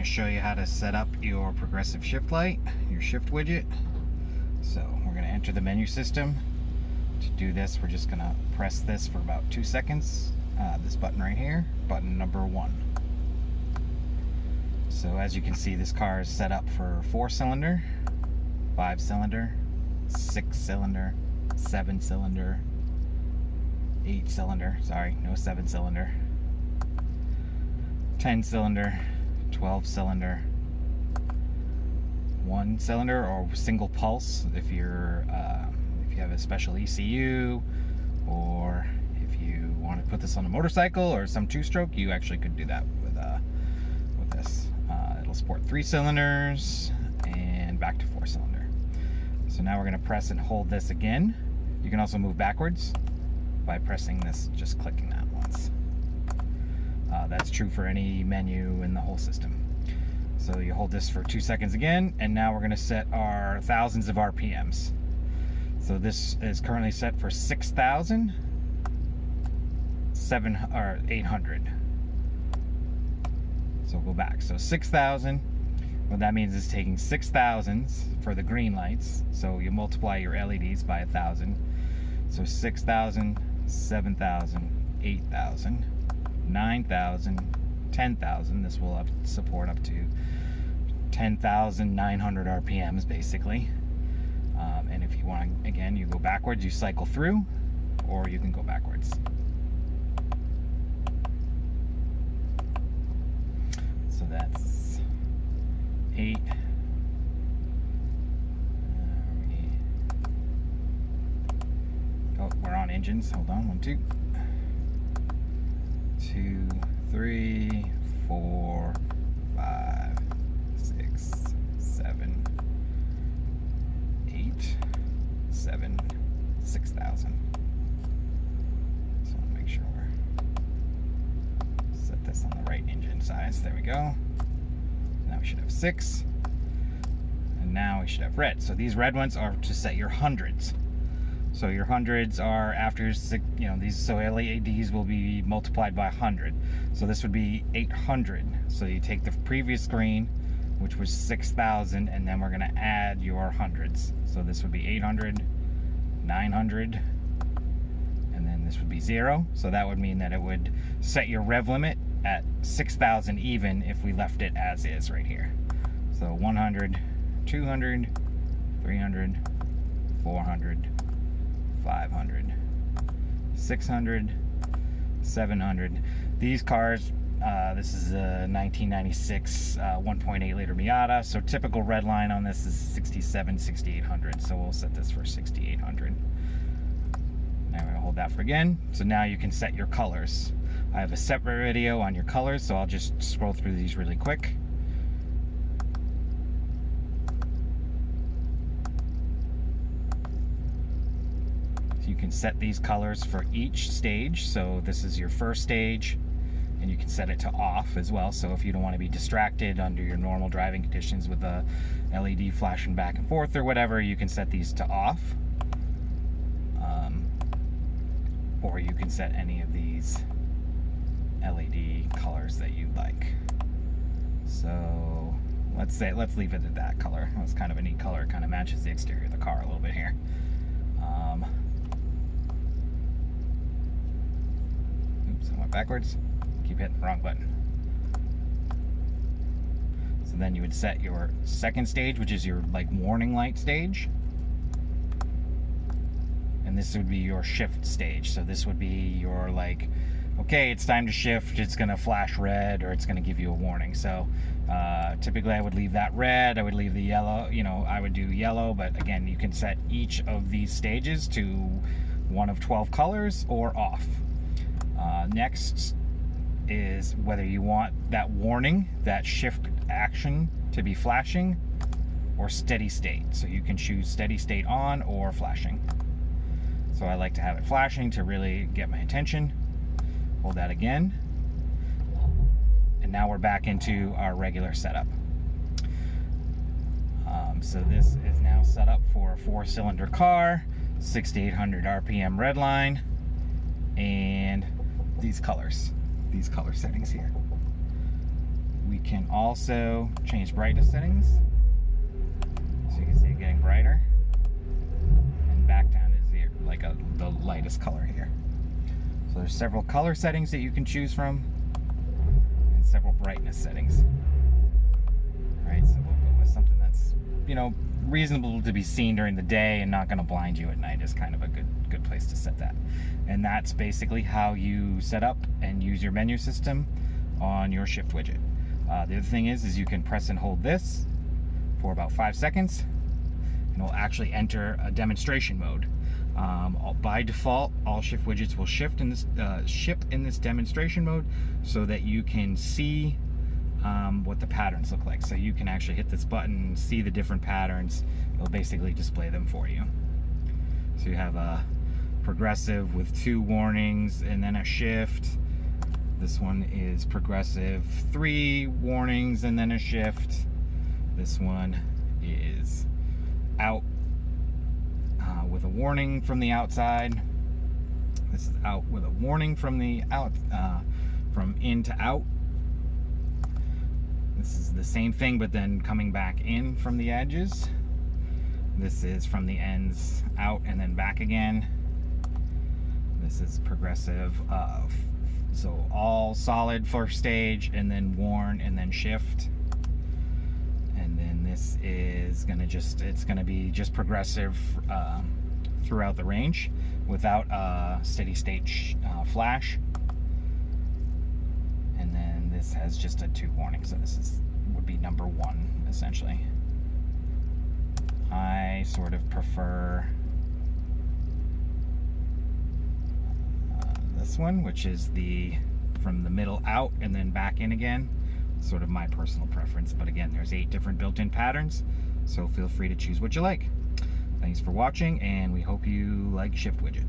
show you how to set up your progressive shift light, your shift widget. So we're going to enter the menu system. To do this, we're just going to press this for about 2 seconds. This button right here, button number 1. So as you can see, this car is set up for 4-cylinder, 5-cylinder, 6-cylinder, 7-cylinder, 8-cylinder, sorry, no 7-cylinder, 10-cylinder, 12-cylinder, 1-cylinder or single pulse if you have a special ECU, or if you want to put this on a motorcycle or some 2-stroke, you actually could do that with this. It'll support 3 cylinders and back to 4-cylinder. So now we're going to press and hold this again. You can also move backwards by pressing this, just clicking that once. That's true for any menu in the whole system. So you hold this for 2 seconds again, and now we're going to set our thousands of RPMs. So this is currently set for 800. So we'll go back. So 6,000. What that means is taking 6,000s for the green lights. So you multiply your LEDs by 1,000. So 6,000, 7,000, 8,000, 9,000, 10,000. This will support up to 10,900 RPMs basically. And if you want, again, you go backwards, you cycle through, or you can go backwards. So that's 8. Oh, we're on engines. Hold on. 1, 2, 2, 3, 4, 5, 6, 7, 8, 7, 6,000. So I'll make sure we're set this on the right engine size. There we go. Now we should have 6, and now we should have red. So these red ones are to set your hundreds. So your hundreds are after, these, so LEDs will be multiplied by 100. So this would be 800. So you take the previous screen, which was 6,000, and then we're going to add your hundreds. So this would be 800, 900, and then this would be 0. So that would mean that it would set your rev limit at 6,000 even if we left it as is right here. So 100, 200, 300, 400, 500, 600, 700. These cars, this is a 1996 1.8 liter Miata, so typical red line on this is 67, 6800, so we'll set this for 6800. Now we're going to hold that for again. So now you can set your colors. I have a separate video on your colors, so I'll just scroll through these really quick. You can set these colors for each stage. So this is your first stage, and you can set it to off as well. So if you don't want to be distracted under your normal driving conditions with the LED flashing back and forth or whatever, you can set these to off. Or you can set any of these LED colors that you like. So let's leave it at that color. That's kind of a neat color. It kind of matches the exterior of the car a little bit here. Oops, I went backwards. Keep hitting the wrong button. So then you would set your second stage, which is your warning light stage. And this would be your shift stage. So this would be your okay, it's time to shift, it's gonna flash red, or it's gonna give you a warning. So typically I would leave that red, I would leave the yellow, I would do yellow, but again, you can set each of these stages to one of 12 colors or off. Next is whether you want that warning, that shift action to be flashing, or steady state. So you can choose steady state on or flashing. So I like to have it flashing to really get my attention. Hold that again. And now we're back into our regular setup. So this is now set up for a 4-cylinder car, 6,800 RPM red line, and these color settings here. We can also change brightness settings. So you can see it getting brighter. And back down is here, like the lightest color here. So there's several color settings that you can choose from, and several brightness settings. Alright, so we'll go with something that's, reasonable to be seen during the day and not going to blind you at night is kind of a good place to set that. And that's basically how you set up and use your menu system on your ShiftWidget. The other thing is you can press and hold this for about 5 seconds, and it'll actually enter a demonstration mode. By default, all ShiftWidgets will ship in this demonstration mode so that you can see what the patterns look like. So you can actually hit this button and see the different patterns. It'll basically display them for you. So you have a progressive with 2 warnings and then a shift. This one is progressive, 3 warnings and then a shift. This one is out with a warning from the outside. This is out with a warning from the from in to out. This is the same thing, but then coming back in from the edges. This is from the ends out and then back again. This is progressive, so all solid first stage and then warn and then shift. And then this is it's gonna be just progressive throughout the range without a steady state flash. And then this has just a 2 warning, so this would be number 1 essentially. I sort of prefer this one, which is from the middle out and then back in again. Sort of my personal preference, but again, there's 8 different built-in patterns, so feel free to choose what you like. Thanks for watching, and we hope you like ShiftWidget.